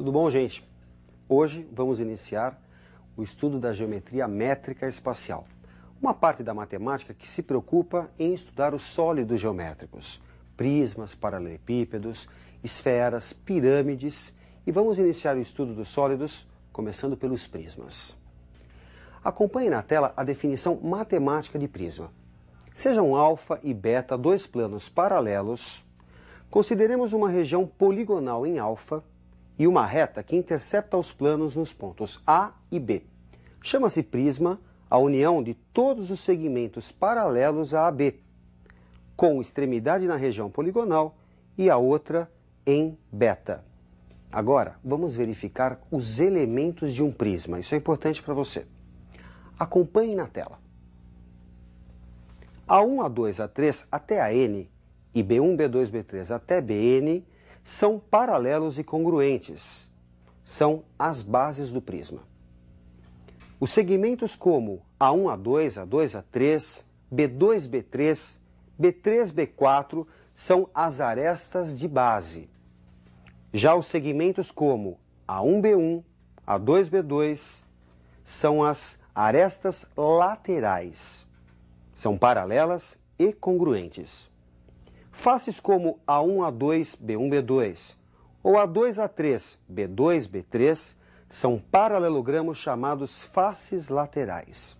Tudo bom, gente? Hoje vamos iniciar o estudo da geometria métrica espacial, uma parte da matemática que se preocupa em estudar os sólidos geométricos, prismas, paralelepípedos, esferas, pirâmides, e vamos iniciar o estudo dos sólidos começando pelos prismas. Acompanhe na tela a definição matemática de prisma. Sejam alfa e beta dois planos paralelos, consideremos uma região poligonal em alfa e uma reta que intercepta os planos nos pontos A e B. Chama-se prisma a união de todos os segmentos paralelos a AB, com extremidade na região poligonal e a outra em beta. Agora, vamos verificar os elementos de um prisma. Isso é importante para você. Acompanhe na tela. A1, A2, A3 até a N e B1, B2, B3 até Bn são paralelos e congruentes. São as bases do prisma. Os segmentos como A1, A2, A2, A3, B2, B3, B3, B4 são as arestas de base. Já os segmentos como A1, B1, A2, B2 são as arestas laterais. São paralelas e congruentes. Faces como A1, A2, B1, B2 ou A2, A3, B2, B3 são paralelogramos chamados faces laterais.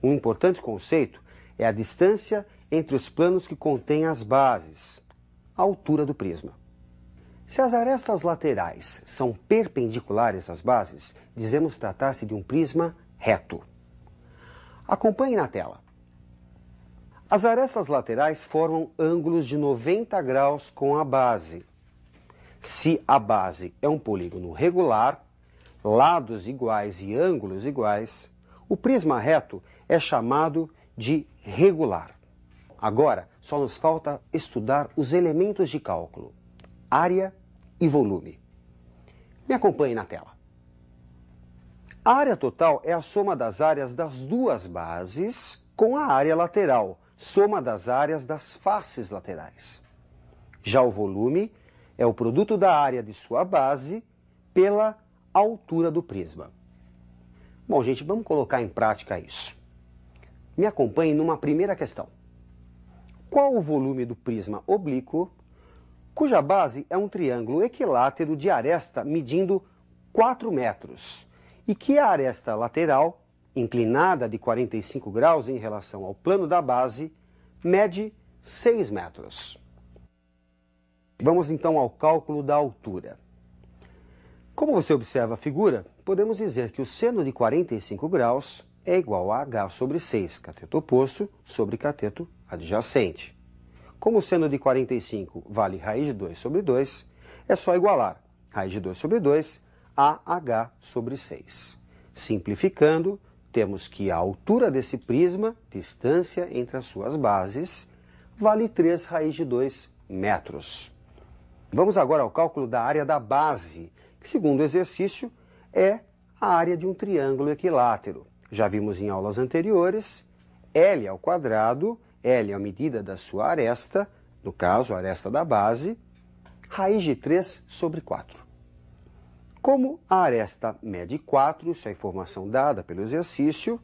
Um importante conceito é a distância entre os planos que contêm as bases, a altura do prisma. Se as arestas laterais são perpendiculares às bases, dizemos tratar-se de um prisma reto. Acompanhe na tela. As arestas laterais formam ângulos de 90 graus com a base. Se a base é um polígono regular, lados iguais e ângulos iguais, o prisma reto é chamado de regular. Agora, só nos falta estudar os elementos de cálculo, área e volume. Me acompanhe na tela. A área total é a soma das áreas das duas bases com a área lateral, soma das áreas das faces laterais. Já o volume é o produto da área de sua base pela altura do prisma. Bom, gente, vamos colocar em prática isso. Me acompanhe numa primeira questão. Qual o volume do prisma oblíquo, cuja base é um triângulo equilátero de aresta medindo 4 metros, e que a aresta lateral, inclinada de 45 graus em relação ao plano da base, mede 6 metros. Vamos então ao cálculo da altura. Como você observa a figura, podemos dizer que o seno de 45 graus é igual a h sobre 6, cateto oposto, sobre cateto adjacente. Como o seno de 45 vale raiz de 2 sobre 2, é só igualar raiz de 2 sobre 2 a h sobre 6. Simplificando, temos que a altura desse prisma, distância entre as suas bases, vale 3 raiz de 2 metros. Vamos agora ao cálculo da área da base, que segundo o exercício é a área de um triângulo equilátero. Já vimos em aulas anteriores, L ao quadrado, L é a medida da sua aresta, no caso a aresta da base, raiz de 3 sobre 4. Como a aresta mede 4, isso é a informação dada pelo exercício,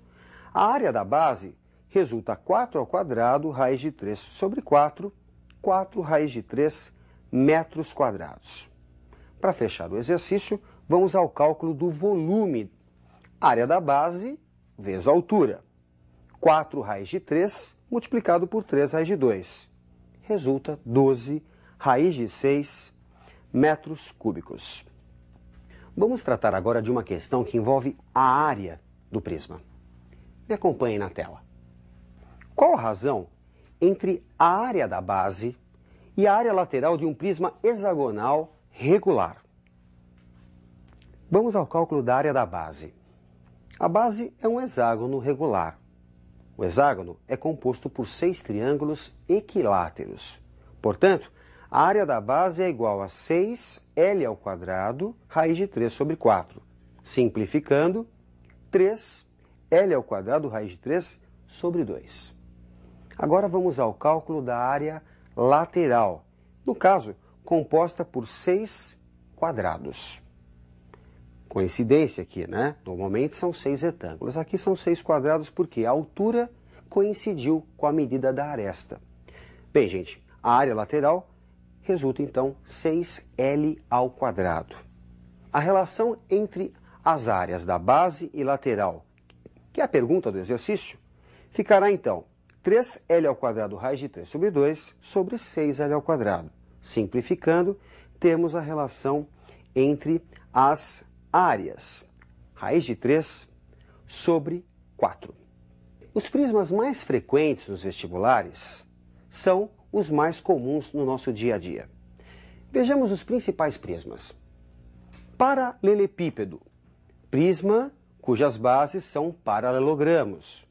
a área da base resulta 4 ao quadrado, raiz de 3 sobre 4, 4 raiz de 3 metros quadrados. Para fechar o exercício, vamos ao cálculo do volume. Área da base vezes a altura. 4 raiz de 3 multiplicado por 3 raiz de 2. Resulta 12 raiz de 6 metros cúbicos. Vamos tratar agora de uma questão que envolve a área do prisma. Me acompanhe na tela. Qual a razão entre a área da base e a área lateral de um prisma hexagonal regular? Vamos ao cálculo da área da base. A base é um hexágono regular. O hexágono é composto por 6 triângulos equiláteros. Portanto, a área da base é igual a 6L ao quadrado, raiz de 3 sobre 4. Simplificando, 3L ao quadrado, raiz de 3 sobre 2. Agora vamos ao cálculo da área lateral. No caso, composta por 6 quadrados. Coincidência aqui, né? Normalmente são 6 retângulos, aqui são 6 quadrados porque a altura coincidiu com a medida da aresta. Bem, gente, a área lateral resulta então 6L ao quadrado. A relação entre as áreas da base e lateral, que é a pergunta do exercício, ficará então 3L ao quadrado raiz de 3 sobre 2 sobre 6L ao quadrado. Simplificando, temos a relação entre as áreas. Raiz de 3 sobre 4. Os prismas mais frequentes nos vestibulares são os mais comuns no nosso dia a dia. Vejamos os principais prismas. Paralelepípedo, prisma cujas bases são paralelogramos.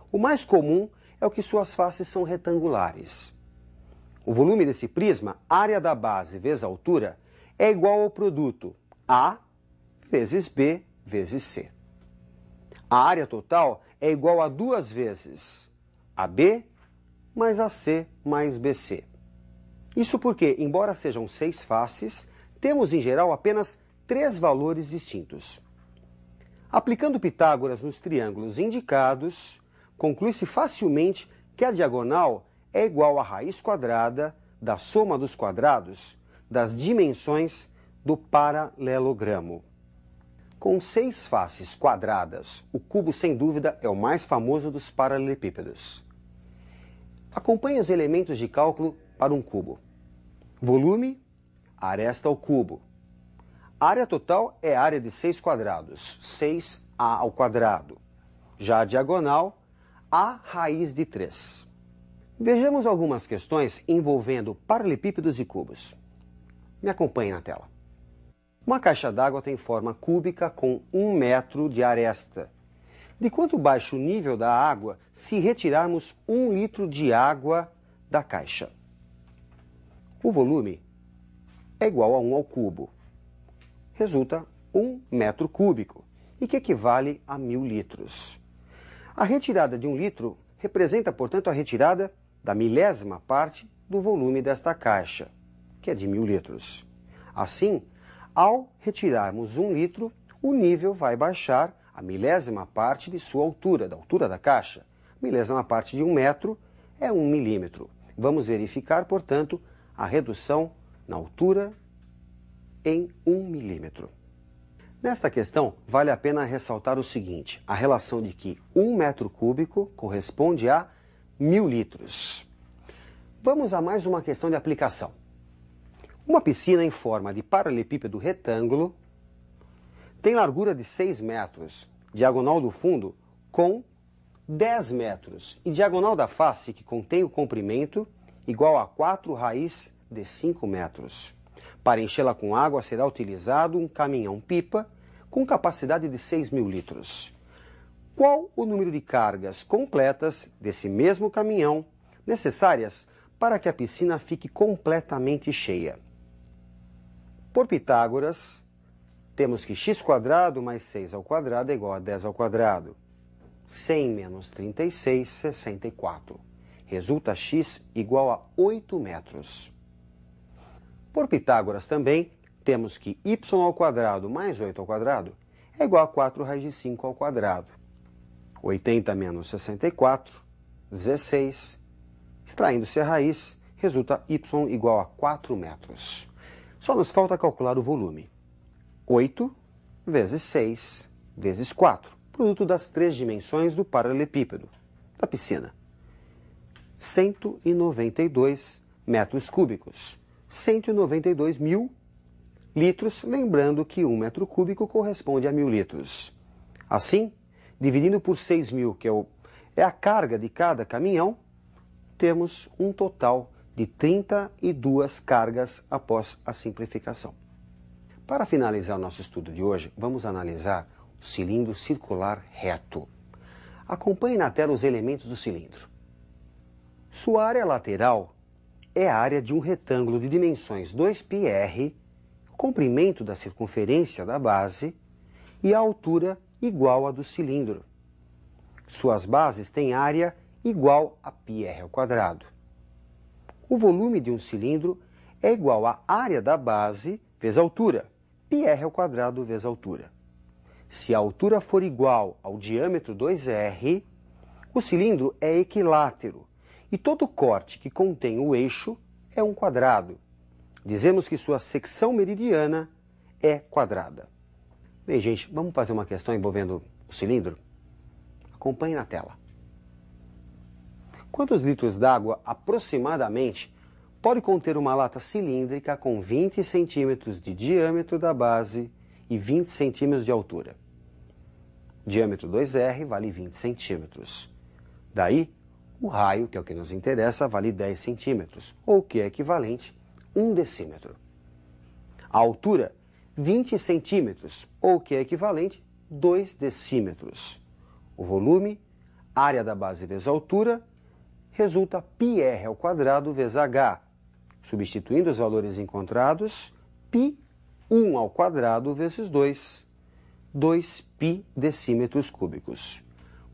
O mais comum é o que suas faces são retangulares. O volume desse prisma, área da base vezes altura, é igual ao produto A vezes B vezes C. A área total é igual a 2 vezes AB mais AC mais BC. Isso porque, embora sejam 6 faces, temos em geral apenas 3 valores distintos. Aplicando Pitágoras nos triângulos indicados, conclui-se facilmente que a diagonal é igual à raiz quadrada da soma dos quadrados das dimensões do paralelogramo. Com 6 faces quadradas, o cubo sem dúvida é o mais famoso dos paralelepípedos. Acompanhe os elementos de cálculo para um cubo. Volume, aresta ao cubo. Área total é a área de 6 quadrados, 6A ao quadrado. Já a diagonal, A raiz de 3. Vejamos algumas questões envolvendo paralelepípedos e cubos. Me acompanhe na tela. Uma caixa d'água tem forma cúbica com 1 metro de aresta. De quanto baixa o nível da água se retirarmos 1 litro de água da caixa? O volume é igual a 1 ao cubo. Resulta 1 metro cúbico, e que equivale a 1000 litros. A retirada de 1 litro representa, portanto, a retirada da milésima parte do volume desta caixa, que é de 1000 litros. Assim, ao retirarmos 1 litro, o nível vai baixar a milésima parte de sua altura, da altura da caixa. A milésima parte de 1 metro é 1 milímetro. Vamos verificar, portanto, a redução na altura em 1 milímetro. Nesta questão, vale a pena ressaltar o seguinte, a relação de que 1 metro cúbico corresponde a 1000 litros. Vamos a mais uma questão de aplicação. Uma piscina em forma de paralelepípedo retângulo tem largura de 6 metros, diagonal do fundo com 10 metros e diagonal da face, que contém o comprimento, igual a 4 raiz de 5 metros. Para enchê-la com água será utilizado um caminhão-pipa com capacidade de 6.000 litros. Qual o número de cargas completas desse mesmo caminhão necessárias para que a piscina fique completamente cheia? Por Pitágoras, temos que x² mais 6 ao quadrado é igual a 10 ao quadrado. 100 menos 36, 64. Resulta x igual a 8 metros. Por Pitágoras também, temos que y² mais 8 ao quadrado é igual a 4 raiz de 5 ao quadrado. 80 menos 64, 16. Extraindo-se a raiz, resulta y igual a 4 metros. Só nos falta calcular o volume. 8 vezes 6 vezes 4, produto das 3 dimensões do paralelepípedo, da piscina. 192 metros cúbicos. 192.000 litros, lembrando que 1 metro cúbico corresponde a 1000 litros. Assim, dividindo por 6.000, que é a carga de cada caminhão, temos um total de 32 cargas após a simplificação. Para finalizar o nosso estudo de hoje, vamos analisar o cilindro circular reto. Acompanhe na tela os elementos do cilindro. Sua área lateral é a área de um retângulo de dimensões 2πr, o comprimento da circunferência da base e a altura igual à do cilindro. Suas bases têm área igual a πr². O volume de um cilindro é igual à área da base vezes a altura, πr² vezes a altura. Se a altura for igual ao diâmetro 2r, o cilindro é equilátero e todo corte que contém o eixo é um quadrado. Dizemos que sua secção meridiana é quadrada. Bem, gente, vamos fazer uma questão envolvendo o cilindro? Acompanhe na tela. Quantos litros d'água, aproximadamente, pode conter uma lata cilíndrica com 20 centímetros de diâmetro da base e 20 centímetros de altura? Diâmetro 2r vale 20 centímetros. Daí, o raio, que é o que nos interessa, vale 10 centímetros, ou que é equivalente a 1 decímetro. A altura, 20 centímetros, ou que é equivalente a 2 decímetros. O volume, área da base vezes a altura, resulta πr ao quadrado vezes h. Substituindo os valores encontrados, π 1 ao quadrado vezes 2, 2π decímetros cúbicos.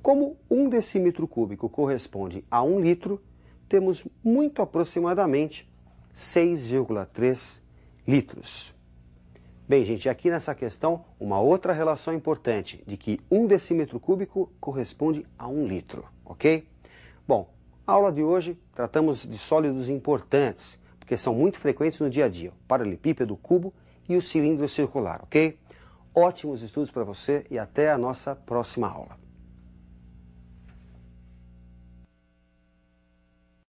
Como 1 decímetro cúbico corresponde a 1 litro, temos muito aproximadamente 6,3 litros. Bem, gente, aqui nessa questão, uma outra relação importante, de que 1 decímetro cúbico corresponde a 1 litro, ok? Bom, na aula de hoje tratamos de sólidos importantes, porque são muito frequentes no dia a dia, o paralelepípedo, o cubo e o cilindro circular, ok? Ótimos estudos para você e até a nossa próxima aula.